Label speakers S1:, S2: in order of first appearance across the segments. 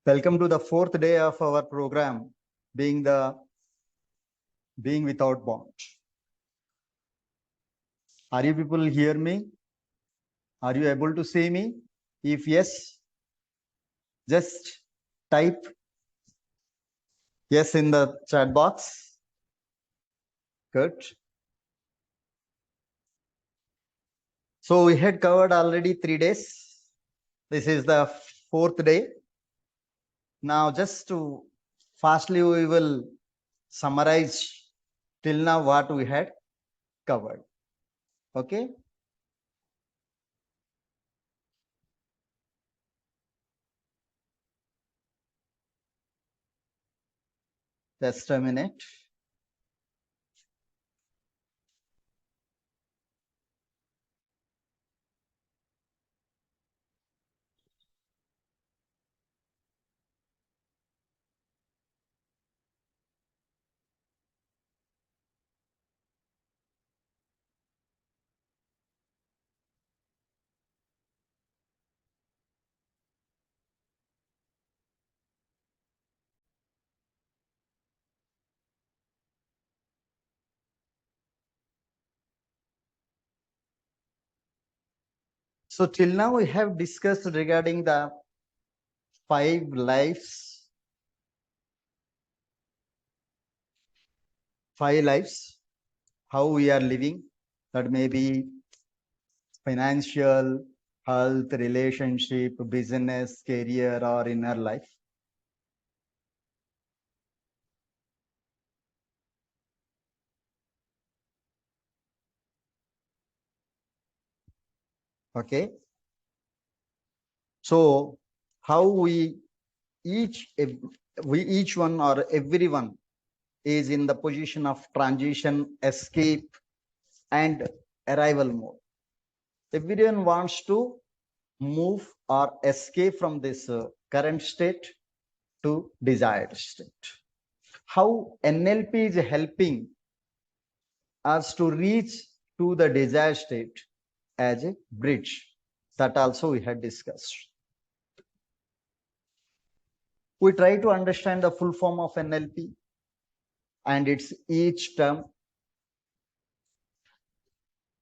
S1: Welcome to the fourth day of our program, being without bond. Are you people hear me? Are you able to see me? If yes, just type yes in the chat box. Good. So we had covered already 3 days. This is the fourth day. Now just to fastly we will summarize till now what we had covered. Okay. Just a minute. So till now we have discussed regarding the 5 lives, 5 lives, how we are living. That may be financial, health, relationship, business, career, or inner life. Okay. So how we each one or everyone is in the position of transition, escape, and arrival mode. Everyone wants to move or escape from this current state to desired state. How NLP is helping us to reach to the desired state as a bridge, that also we had discussed. We try to understand the full form of NLP and its each term.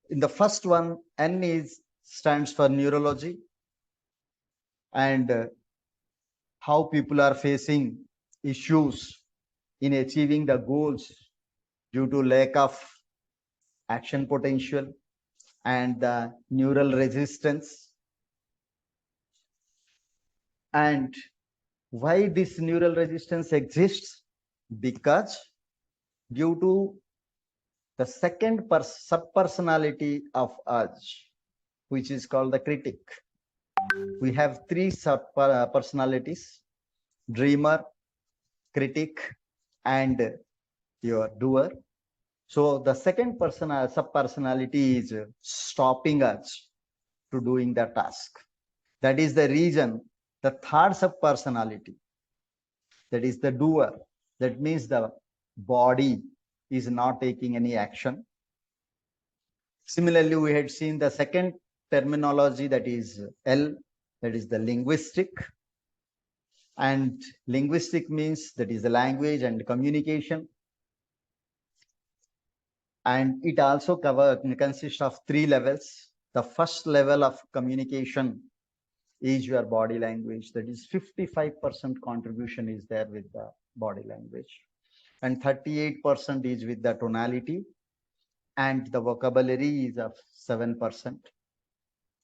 S1: In the first one, N stands for neurology, and how people are facing issues in achieving the goals due to lack of action potential and the neural resistance. And why this neural resistance exists? Because due to the second sub-personality of us, which is called the critic. We have 3 sub-personalities: dreamer, critic, and your doer. So the second sub-personality is stopping us to doing the task. That is the reason the third sub-personality, that is the doer, that means the body is not taking any action. Similarly, we had seen the second terminology, that is L, that is the linguistic. And linguistic means that is the language and communication. And it also consists of 3 levels. The first level of communication is your body language. That is 55% contribution is there with the body language. And 38% is with the tonality. And the vocabulary is of 7%.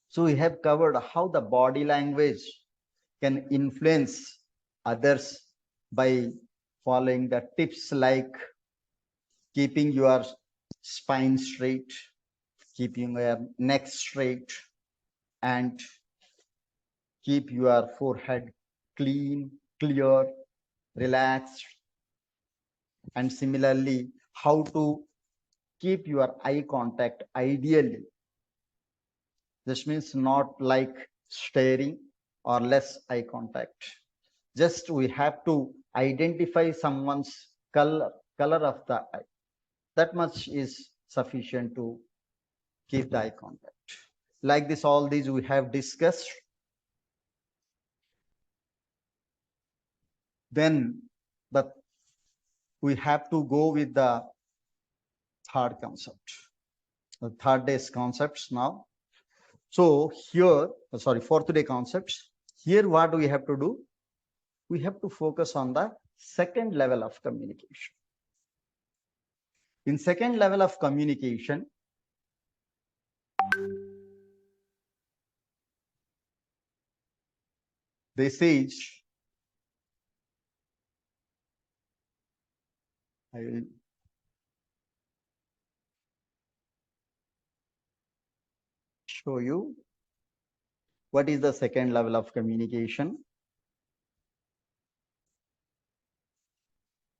S1: So we have covered how the body language can influence others by following the tips like keeping your spine straight, keeping your neck straight, and keep your forehead clean, clear, relaxed. And similarly, how to keep your eye contact ideally. This means not like staring or less eye contact. Just we have to identify someone's color of the eye. That much is sufficient to keep the eye contact. Like this, all these we have discussed. Then we have to go with the third concept, the third day's concepts now. So here, fourth day concepts. Here, what we have to do? We have to focus on the second level of communication. In second level of communication, this is, I will show you what is the second level of communication.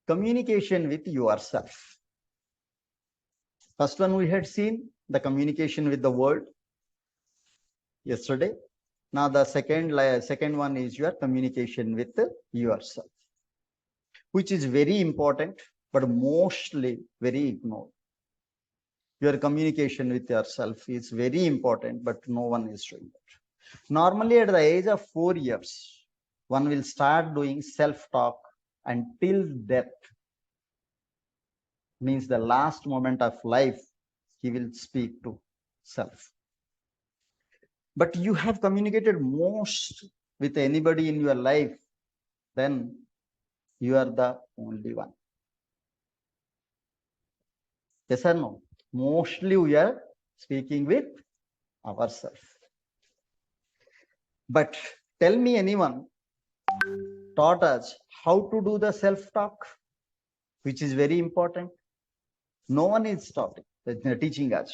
S1: Communication with yourself. First one we had seen the communication with the world yesterday. Now the second one is your communication with yourself, which is very important, but mostly very ignored. Your communication with yourself is very important, but no one is doing it. Normally at the age of 4 years, one will start doing self-talk until death. Means the last moment of life, he will speak to self. But you have communicated most with anybody in your life, then you are the only one. Yes or no? Mostly we are speaking with ourselves. But tell me, anyone taught us how to do the self-talk, which is very important? No one is teaching us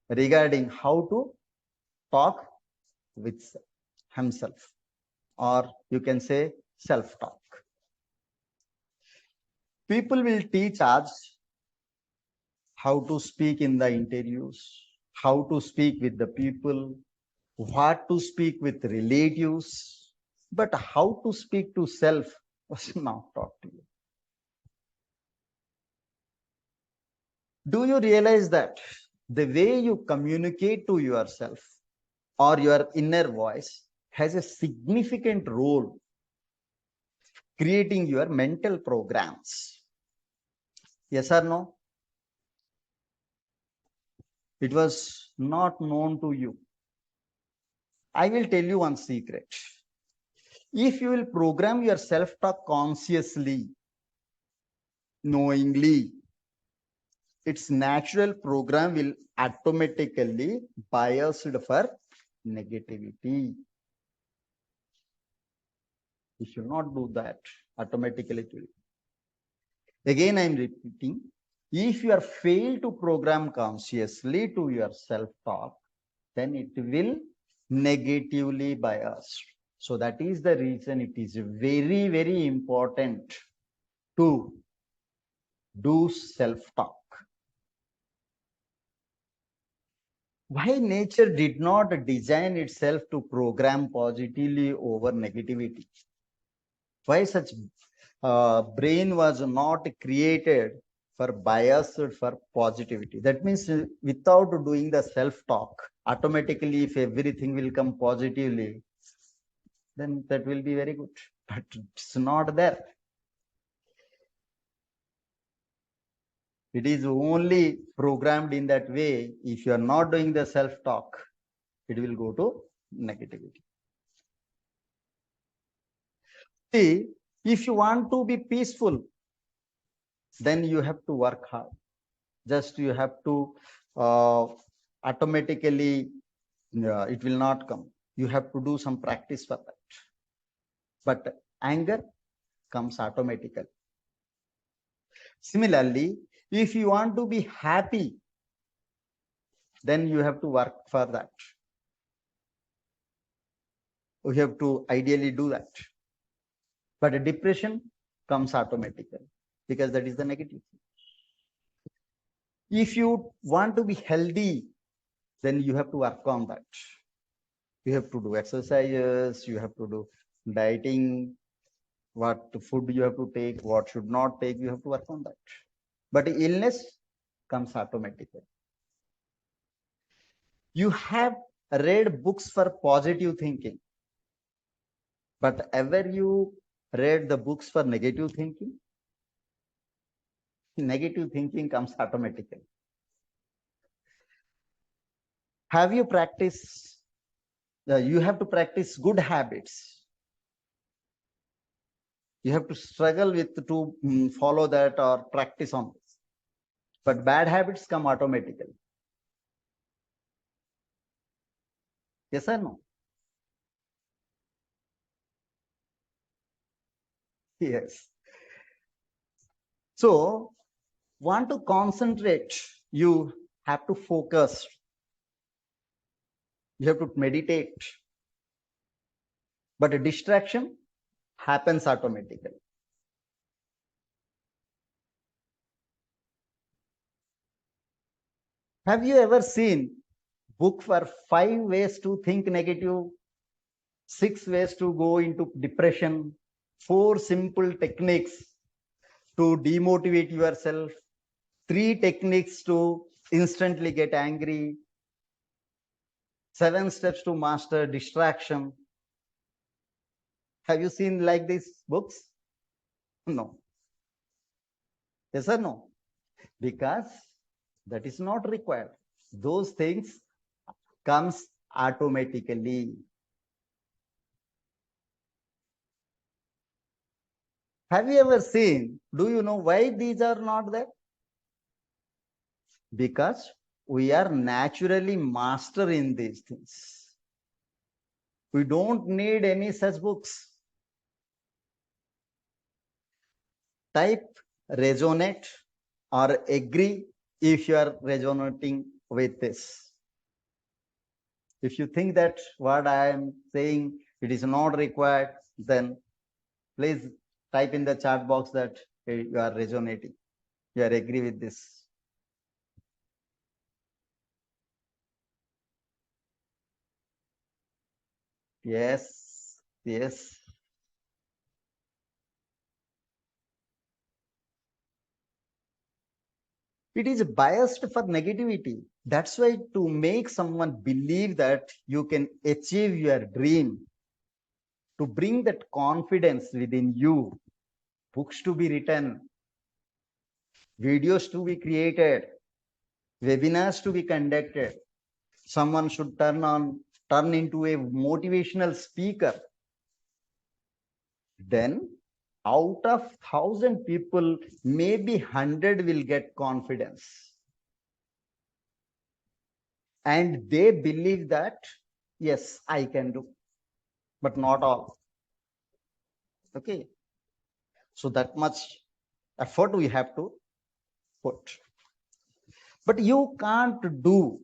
S1: regarding how to talk with himself, or you can say self-talk. People will teach us how to speak in the interviews, how to speak with the people, what to speak with relatives, but how to speak to self was not taught to you. Do you realize that the way you communicate to yourself or your inner voice has a significant role creating your mental programs? Yes or no? It was not known to you. I will tell you one secret. If you will program your self-talk consciously, knowingly, its natural program will automatically biased for negativity. You should not do that automatically. Again, I am repeating, if you are failed to program consciously to your self-talk, then it will negatively bias. So that is the reason it is very, very important to do self-talk. Why nature did not design itself to program positively over negativity? Why such brain was not created for biased for positivity? That means without doing the self-talk, automatically if everything will come positively, then that will be very good. But it's not there. It is only programmed in that way. If you are not doing the self-talk, it will go to negativity. See, if you want to be peaceful, then you have to work hard. Just you have to automatically, it will not come. You have to do some practice for that. But anger comes automatically. Similarly, if you want to be happy, then you have to work for that. You have to ideally do that. But a depression comes automatically because that is the negative. If you want to be healthy, then you have to work on that. You have to do exercises, you have to do dieting, what food you have to take, what should not take, you have to work on that. But illness comes automatically. You have read books for positive thinking, but ever you read the books for negative thinking? Negative thinking comes automatically. Have you practiced? You have to practice good habits. You have to struggle with to follow that or practice on this. But bad habits come automatically. Yes or no? Yes. So, want to concentrate, you have to focus. You have to meditate. But a distraction happens automatically. Have you ever seen book for 5 ways to think negative, 6 ways to go into depression, 4 simple techniques to demotivate yourself, 3 techniques to instantly get angry, 7 steps to master distraction? Have you seen like these books? No. Yes or no? Because that is not required. Those things comes automatically. Have you ever seen? Do you know why these are not there? Because we are naturally master in these things. We don't need any such books. Type resonate or agree if you are resonating with this. If you think that what I am saying it is not required, then please type in the chat box that you are resonating. You are agree with this. Yes, yes. It is biased for negativity. That's why to make someone believe that you can achieve your dream, to bring that confidence within you, books to be written, videos to be created, webinars to be conducted. Someone should turn into a motivational speaker. Then out of 1,000 people, maybe 100 will get confidence. And they believe that, yes, I can do, but not all. Okay. So that much effort we have to put. But you can't do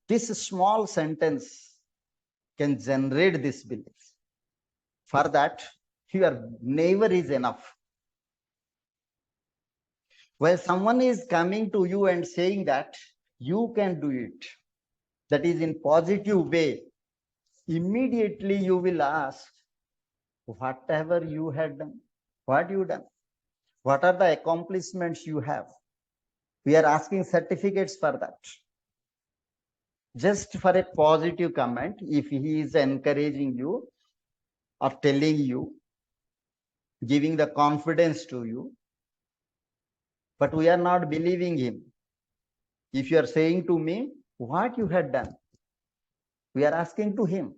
S1: this small sentence can generate this belief. For that, your neighbor is enough. When someone is coming to you and saying that you can do it, that is in positive way, immediately you will ask, whatever you had done, what you done, what are the accomplishments you have? We are asking certificates for that. Just for a positive comment, if he is encouraging you or telling you, giving the confidence to you, but we are not believing him. If you are saying to me what you had done, we are asking to him.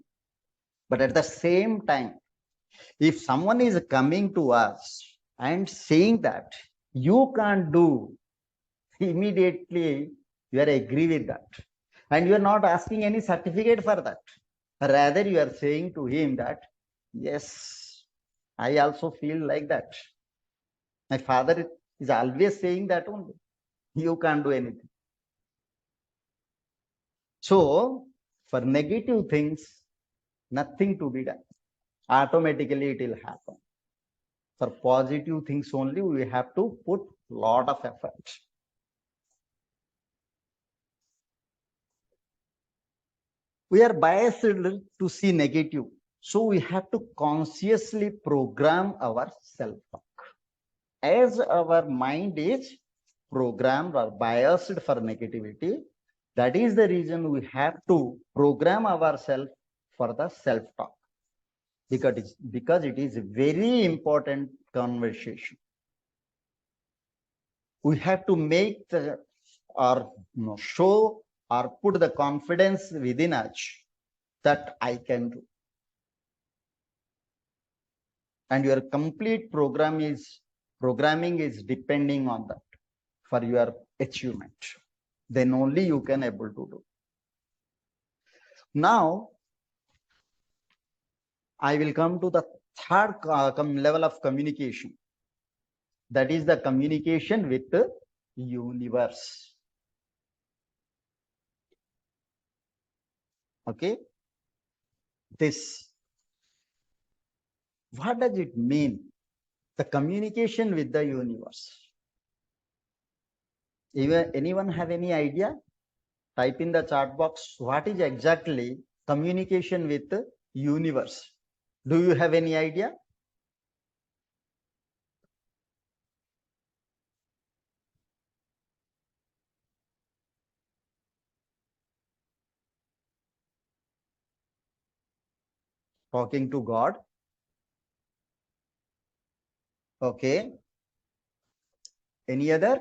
S1: But at the same time, if someone is coming to us and saying that you can't do, immediately you are agree with that. And you are not asking any certificate for that. Rather, you are saying to him that, yes, I also feel like that. My father is always saying that only. You can't do anything. So, for negative things, nothing to be done. Automatically it will happen. For positive things only, we have to put lot of effort. We are biased to see negative. So we have to consciously program our self-talk. As our mind is programmed or biased for negativity, that is the reason we have to program ourselves for the self-talk. because it is a very important conversation. We have to make the or show or put the confidence within us that I can do. And your complete programming is depending on that for your achievement. Then only you can able to do. Now, I will come to the third level of communication. That is the communication with the universe. Okay. What does it mean? The communication with the universe. Anyone have any idea? Type in the chat box. What is exactly communication with the universe? Do you have any idea? Talking to God. Okay. Any other?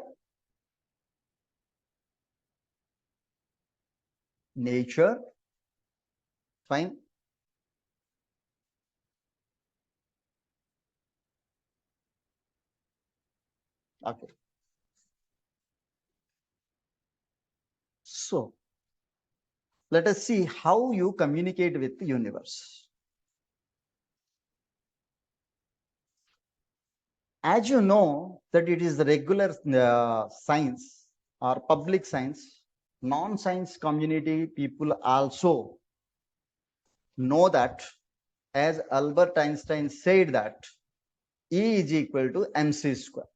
S1: Nature. Fine. Okay. So, let us see how you communicate with the universe. As you know that it is the regular science or public science, non-science community people also know that, as Albert Einstein said, that E is equal to mc square.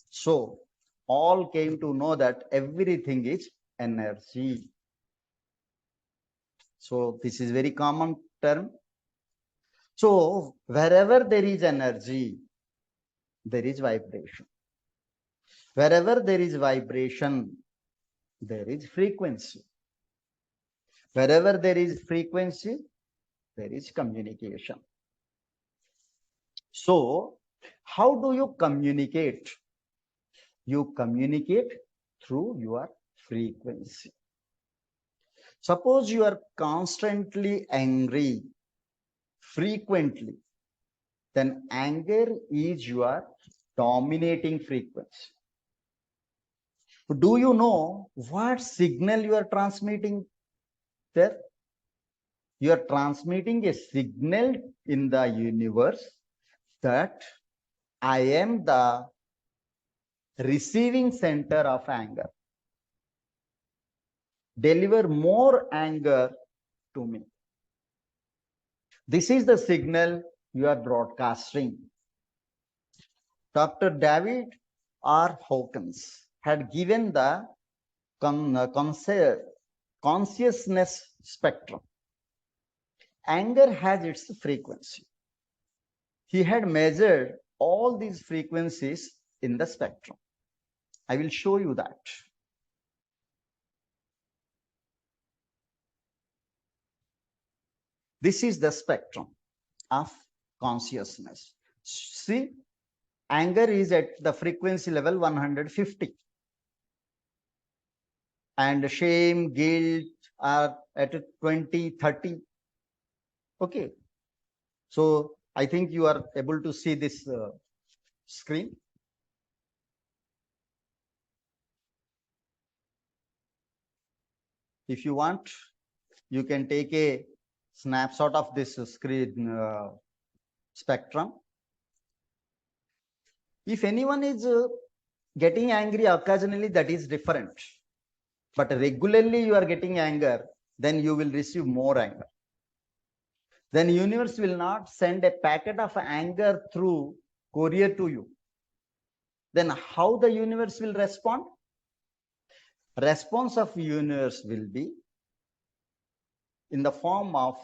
S1: So all came to know that everything is energy. So this is very common term. So wherever there is energy, there is vibration. Wherever there is vibration, there is frequency. Wherever there is frequency, there is communication. So how do you communicate? You communicate through your frequency. Suppose you are constantly angry, frequently, then anger is your dominating frequency. Do you know what signal you are transmitting there? You are transmitting a signal in the universe that I am the receiving center of anger. Deliver more anger to me. This is the signal you are broadcasting. Dr. David R. Hawkins had given the consciousness spectrum. Anger has its frequency. He had measured all these frequencies in the spectrum. I will show you that. This is the spectrum of consciousness. See, anger is at the frequency level 150. And shame, guilt are at 20, 30. Okay. So I think you are able to see this screen. If you want, you can take a snapshot of this screen spectrum. If anyone is getting angry occasionally, that is different. But regularly you are getting anger, then you will receive more anger. Then universe will not send a packet of anger through courier to you. Then how the universe will respond? Response of universe will be in the form of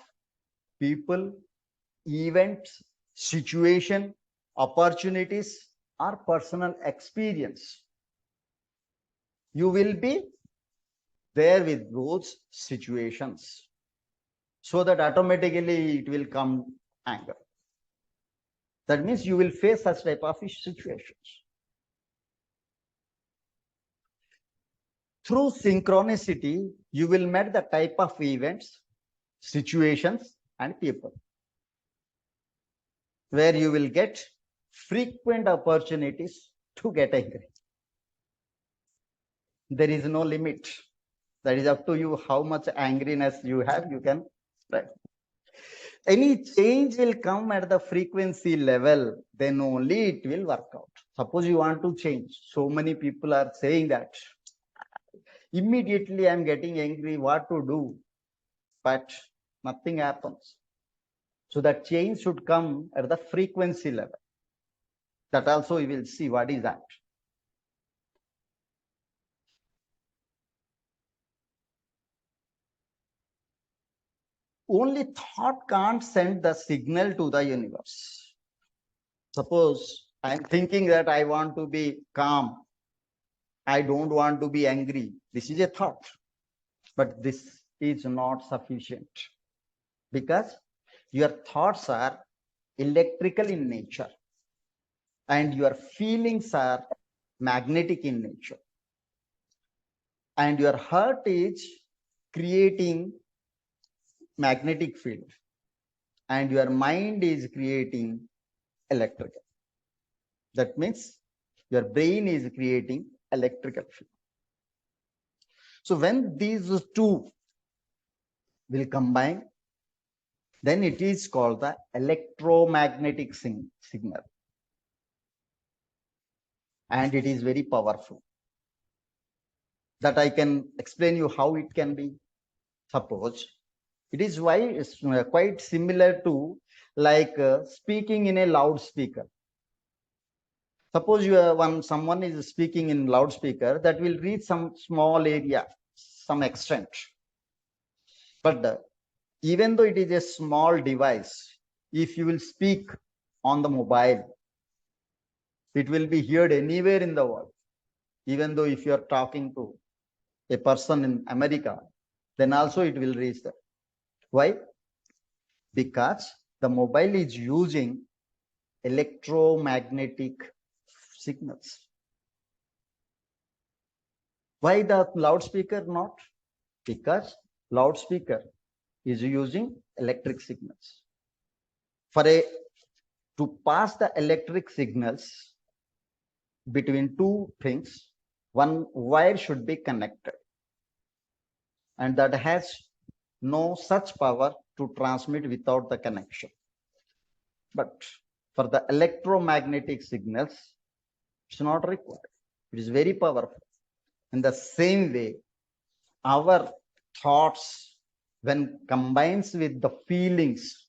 S1: people, events, situation, opportunities, or personal experience. You will be there with those situations, so that automatically it will come anger. That means you will face such type of situations. Through synchronicity, you will meet the type of events, situations, and people where you will get frequent opportunities to get angry. There is no limit. That is up to you how much angriness you have, you can spread. Any change will come at the frequency level, then only it will work out. Suppose you want to change. So many people are saying that. Immediately I'm getting angry, what to do? But nothing happens. So that change should come at the frequency level. That also we will see what is that. Only thought can't send the signal to the universe. Suppose I'm thinking that I want to be calm. I don't want to be angry. This is a thought. But this is not sufficient because your thoughts are electrical in nature and your feelings are magnetic in nature. And your heart is creating magnetic field and your mind is creating electrical. That means your brain is creating electrical field. So when these two will combine, then it is called the electromagnetic signal. And it is very powerful. That I can explain you how it can be. Suppose it is quite similar to like speaking in a loudspeaker. Suppose someone is speaking in loudspeaker, that will reach some small area, some extent. But even though it is a small device, if you will speak on the mobile, it will be heard anywhere in the world. Even though if you are talking to a person in America, then also it will reach there. Why? Because the mobile is using electromagnetic signals. Why the loudspeaker not? Because loudspeaker is using electric signals. To pass the electric signals between two things, one wire should be connected. And that has no such power to transmit without the connection. But for the electromagnetic signals, it's not required. It is very powerful. In the same way, our thoughts, when combines with the feelings,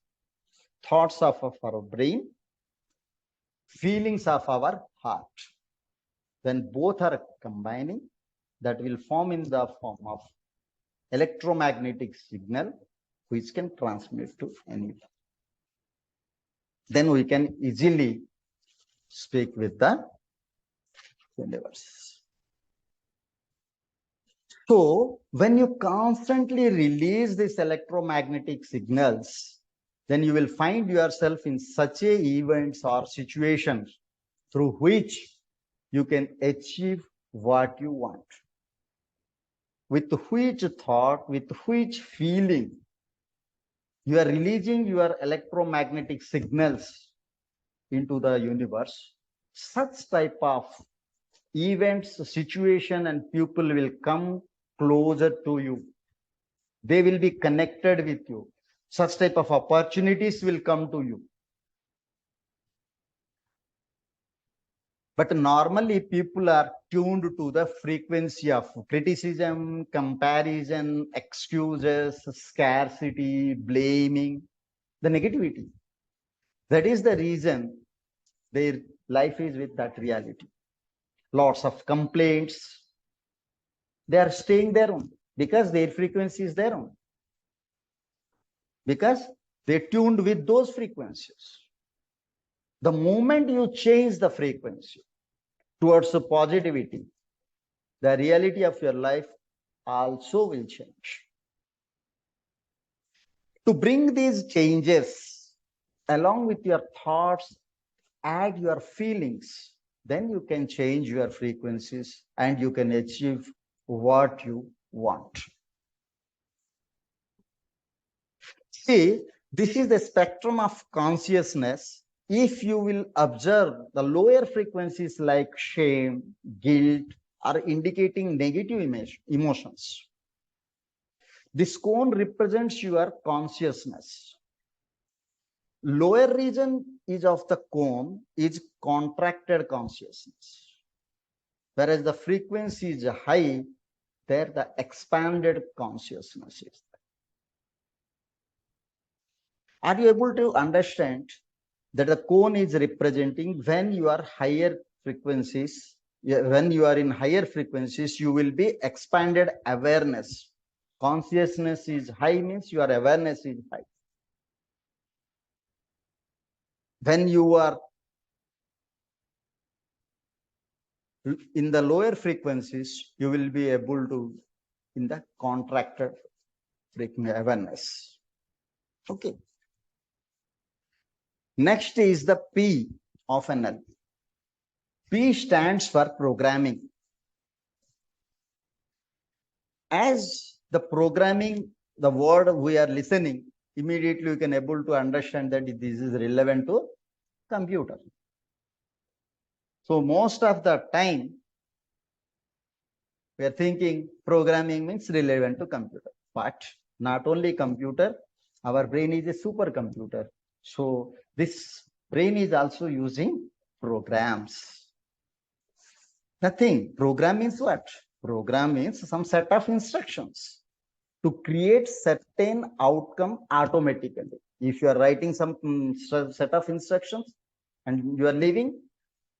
S1: thoughts of our brain, feelings of our heart, when both are combining, that will form in the form of electromagnetic signal, which can transmit to anyone. Then we can easily speak with the universe. So when you constantly release these electromagnetic signals, then you will find yourself in such a events or situations through which you can achieve what you want. With which thought, with which feeling, you are releasing your electromagnetic signals into the universe. Such type of events, situation, and people will come closer to you. They will be connected with you. Such type of opportunities will come to you. But normally people are tuned to the frequency of criticism, comparison, excuses, scarcity, blaming, the negativity. That is the reason their life is with that reality. Lots of complaints. They are staying there only because their frequency is there only. Because they tuned with those frequencies. The moment you change the frequency towards the positivity, the reality of your life also will change. To bring these changes, along with your thoughts, add your feelings, then you can change your frequencies and you can achieve what you want. See, this is the spectrum of consciousness. If you will observe the lower frequencies like shame, guilt, are indicating negative emotions. This cone represents your consciousness. Lower region is of the cone is contracted consciousness. Whereas the frequency is high, there the expanded consciousness is there. Are you able to understand that the cone is representing when you are higher frequencies, when you are in higher frequencies, you will be expanded awareness. Consciousness is high means your awareness is high. When you are in the lower frequencies, you will be able to in the contracted awareness. Okay. Next is the P of NLP. P stands for programming. As the programming, the word we are listening, immediately you can able to understand that this is relevant to computer. So most of the time, we are thinking programming means relevant to computer. But not only computer, our brain is a supercomputer. So this brain is also using programs. Nothing. Program means what? Program means some set of instructions to create certain outcome automatically. If you are writing some set of instructions and you are leaving,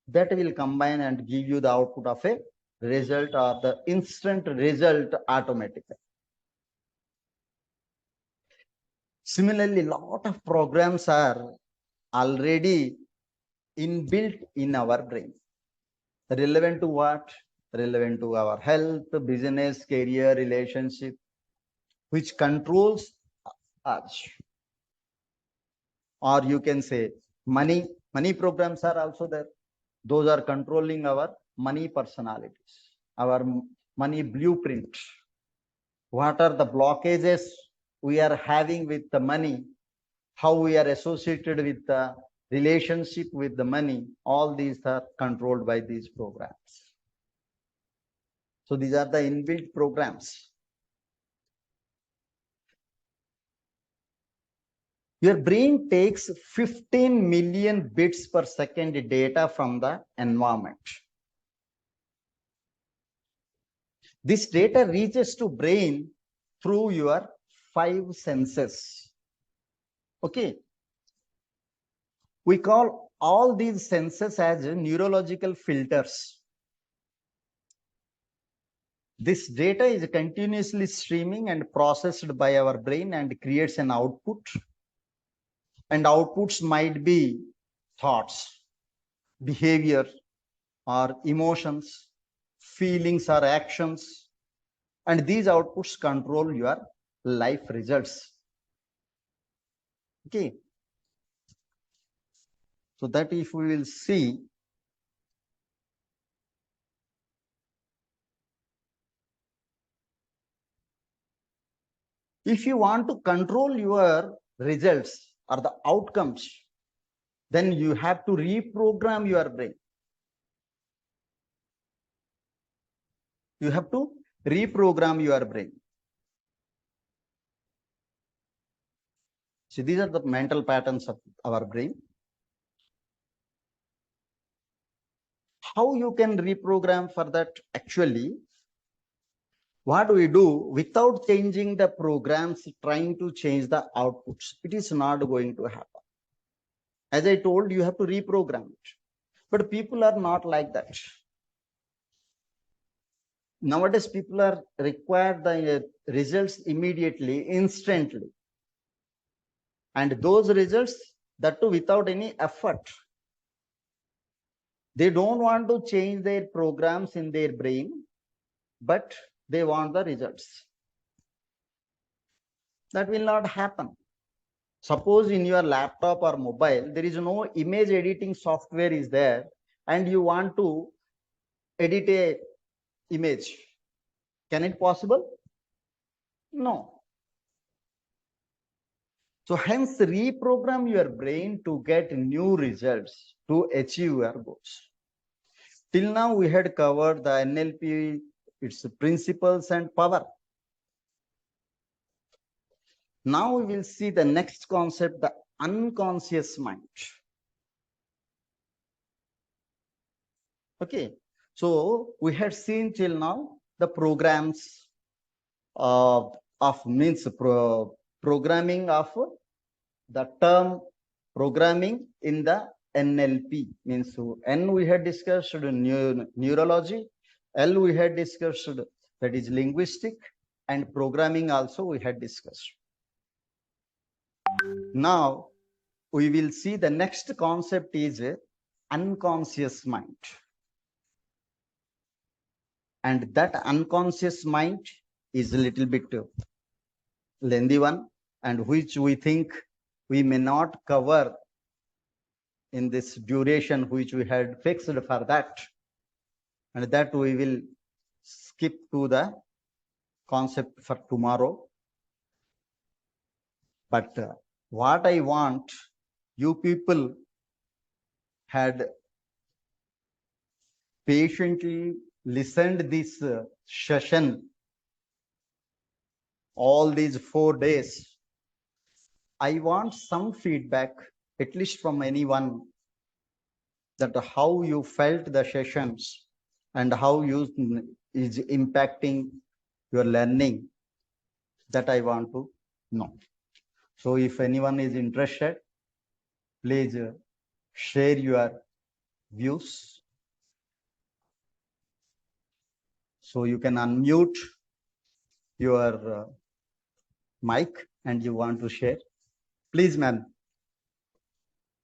S1: that will combine and give you the output of a result or the instant result automatically. Similarly, a lot of programs are already inbuilt in our brain. Relevant to what? Relevant to our health, business, career, relationship, which controls us. Or you can say money programs are also there. Those are controlling our money personalities, our money blueprint. What are the blockages we are having with the money? How we are associated with the relationship with the money? All these are controlled by these programs. So these are the inbuilt programs. Your brain takes 15 million bits per second data from the environment. This data reaches to brain through your 5 senses. Okay. We call all these senses as neurological filters. This data is continuously streaming and processed by our brain and creates an output. And outputs might be thoughts, behavior, or emotions, feelings, or actions. And these outputs control your life results. Okay. So that if we will see, if you want to control your results or the outcomes, then you have to reprogram your brain. You have to reprogram your brain. So these are the mental patterns of our brain. How you can reprogram for that? Actually, what do we do without changing the programs, trying to change the outputs? It is not going to happen. As I told, you have to reprogram it. But people are not like that. Nowadays, people are required the results immediately, instantly. And those results, that too without any effort. They don't want to change their programs in their brain, but they want the results. That will not happen. Suppose in your laptop or mobile, there is no image editing software is there, and you want to edit a image. Can it possible? No. So hence reprogram your brain to get new results to achieve your goals. Till now we had covered the NLP, its principles and power. Now we will see the next concept, the unconscious mind. Okay, so we had seen till now the programs of means programming of the term programming in the NLP means N we had discussed neurology, L we had discussed that is linguistic, and programming also we had discussed. Now we will see the next concept is unconscious mind. And that unconscious mind is a little bit lengthy one, and which we think we may not cover in this duration which we had fixed for that. And that we will skip to the concept for tomorrow. But what I want, you people had patiently listened this session all these 4 days. I want some feedback, at least from anyone, that how you felt the sessions and how you is impacting your learning. That I want to know. So if anyone is interested, please share your views. So you can unmute your mic and you want to share. Please, ma'am.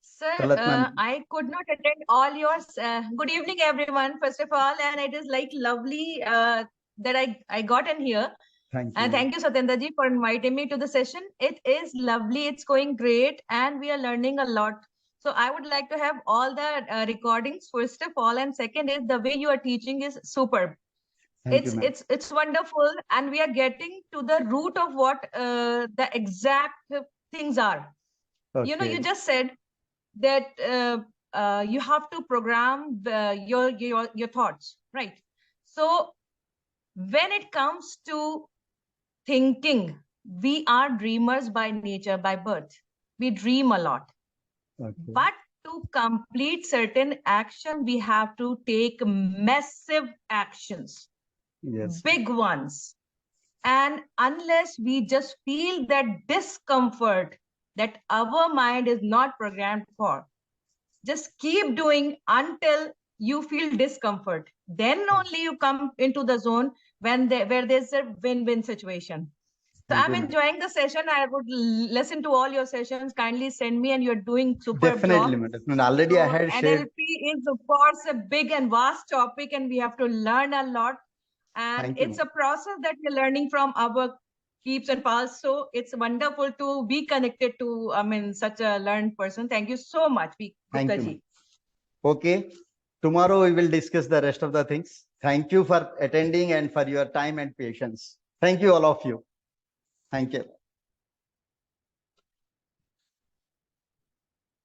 S2: Sir, I could not attend all yours. Good evening, everyone, first of all. And it is like lovely that I got in here.
S1: Thank you.
S2: And thank you, Satyendra ji, for inviting me to the session. It is lovely. It's going great. And we are learning a lot. So I would like to have all the recordings, first of all. And second is the way you are teaching is superb. It's wonderful. And we are getting to the root of what the exact things are. Okay. You know, you just said that you have to program your thoughts, right? So when it comes to thinking, we are dreamers by nature, by birth. We dream a lot. Okay. But to complete certain action, we have to take massive actions. Yes. Big ones. And unless we just feel that discomfort that our mind is not programmed for, just keep doing until you feel discomfort. Then only you come into the zone where there's a win-win situation. So I'm enjoying the session. I would listen to all your sessions. Kindly send me, and you're doing superb job.
S1: Definitely. Already so I had shared.
S2: NLP is, of course, a big and vast topic, and we have to learn a lot. And it's a process that we're learning from our keeps and pals. So it's wonderful to be connected to, such a learned person. Thank you so much, Gupta ji.
S1: Okay. Tomorrow we will discuss the rest of the things. Thank you for attending and for your time and patience. Thank you, all of you. Thank you.